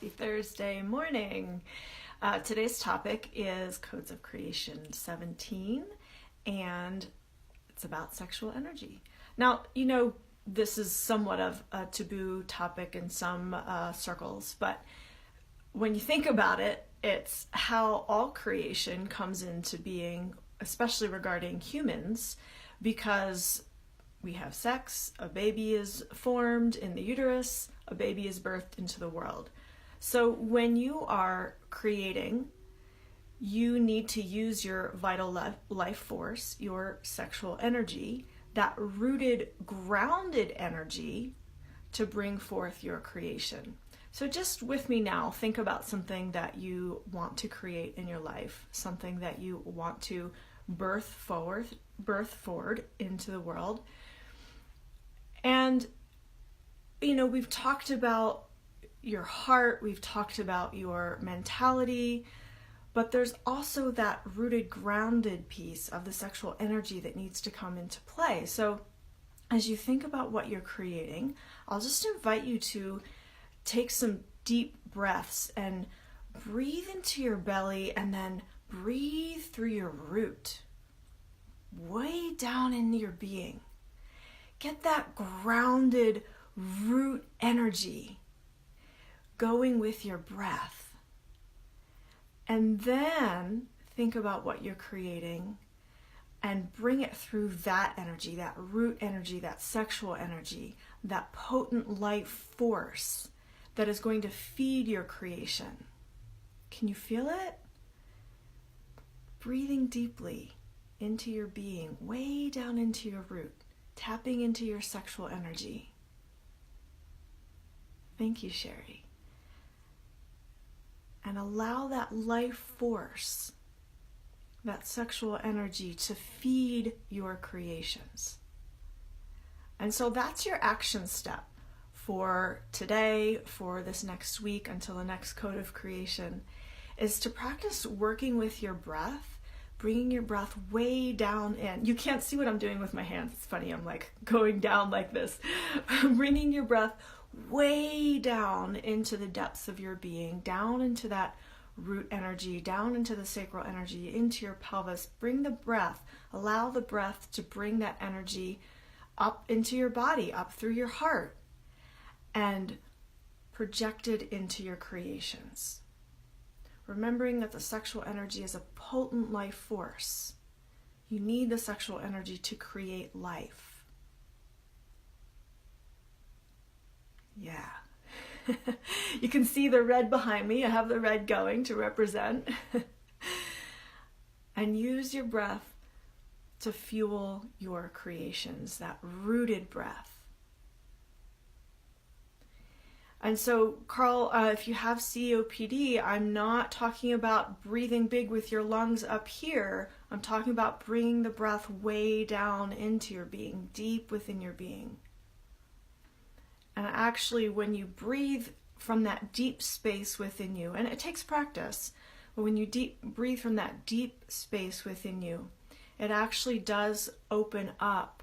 Happy Thursday morning. Today's topic is Codes of Creation 17, and it's about sexual energy. Now, this is somewhat of a taboo topic in some circles, but when you think about it, it's how all creation comes into being, especially regarding humans, because we have sex, a baby is formed in the uterus, a baby is birthed into the world. So when you are creating, you need to use your vital life force, your sexual energy, that rooted, grounded energy to bring forth your creation. So just with me now, think about something that you want to create in your life, something that you want to birth forward into the world. And, we've talked about your heart, we've talked about your mentality, but there's also that rooted, grounded piece of the sexual energy that needs to come into play. So as you think about what you're creating, I'll just invite you to take some deep breaths and breathe into your belly and then breathe through your root, way down into your being. Get that grounded root energy going with your breath. And then think about what you're creating and bring it through that energy, that root energy, that sexual energy, that potent life force that is going to feed your creation. Can you feel it? Breathing deeply into your being, way down into your root, tapping into your sexual energy. Thank you, Sherry. And allow that life force, that sexual energy, to feed your creations. And so that's your action step for today, for this next week, until the next code of creation, is to practice working with your breath, bringing your breath way down in. You can't see what I'm doing with my hands. It's funny, I'm like going down like this. Bringing your breath way down into the depths of your being, down into that root energy, down into the sacral energy, into your pelvis. Bring the breath, allow the breath to bring that energy up into your body, up through your heart, and project it into your creations. Remembering that the sexual energy is a potent life force. You need the sexual energy to create life. Yeah. You can see the red behind me. I have the red going to represent. And use your breath to fuel your creations, that rooted breath. And so, Carl, if you have COPD, I'm not talking about breathing big with your lungs up here. I'm talking about bringing the breath way down into your being, deep within your being. And actually, when you breathe from that deep space within you, and it takes practice, but when you breathe from that deep space within you, it actually does open up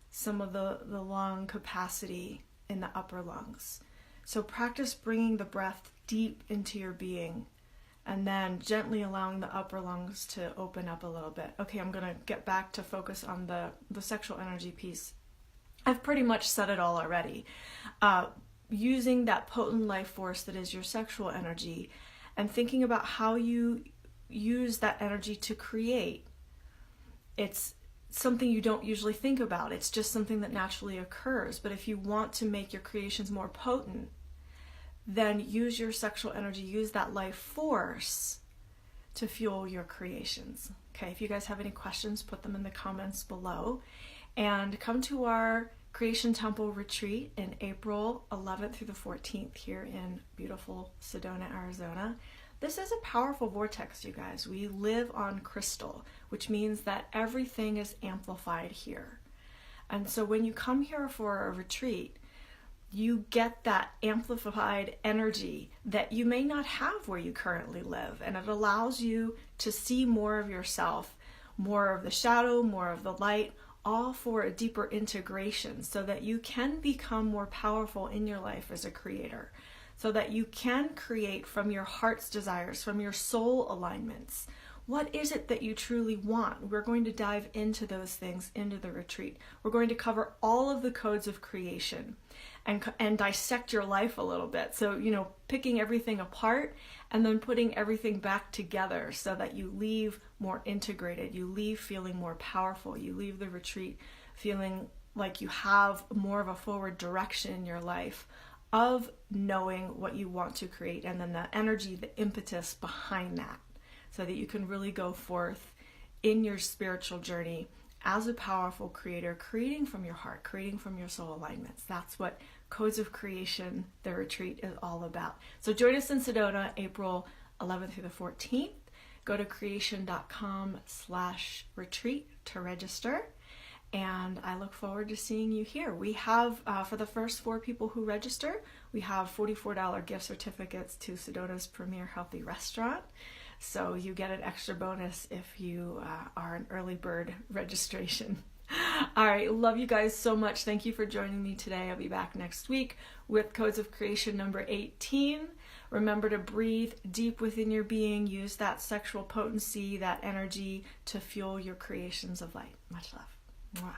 some of the lung capacity in the upper lungs. So practice bringing the breath deep into your being and then gently allowing the upper lungs to open up a little bit. Okay, I'm going to get back to focus on the sexual energy piece. I've pretty much said it all already. Using that potent life force that is your sexual energy and thinking about how you use that energy to create. It's something you don't usually think about. It's just something that naturally occurs. But if you want to make your creations more potent, then use your sexual energy, use that life force to fuel your creations. Okay, if you guys have any questions, put them in the comments below. And come to our Creation Temple retreat in April 11th through the 14th here in beautiful Sedona, Arizona. This is a powerful vortex, you guys. We live on crystal, which means that everything is amplified here. And so when you come here for a retreat, you get that amplified energy that you may not have where you currently live. And it allows you to see more of yourself, more of the shadow, more of the light, all for a deeper integration so that you can become more powerful in your life as a creator. so that you can create from your heart's desires, from your soul alignments. What is it that you truly want? We're going to dive into those things into the retreat. We're going to cover all of the codes of creation and dissect your life a little bit. So, picking everything apart and then putting everything back together so that you leave more integrated, you leave feeling more powerful, you leave the retreat feeling like you have more of a forward direction in your life of knowing what you want to create, and then the energy, the impetus behind that, so that you can really go forth in your spiritual journey as a powerful creator, creating from your heart, creating from your soul alignments. That's what Codes of Creation, the retreat, is all about. So join us in Sedona, April 11th through the 14th. Go to creation.com/retreat to register. And I look forward to seeing you here. We have, for the first 4 people who register, we have $44 gift certificates to Sedona's premier healthy restaurant. So you get an extra bonus if you are an early bird registration. All right, love you guys so much. Thank you for joining me today. I'll be back next week with Codes of Creation number 18. Remember to breathe deep within your being. Use that sexual potency, that energy to fuel your creations of light. Much love. Mwah.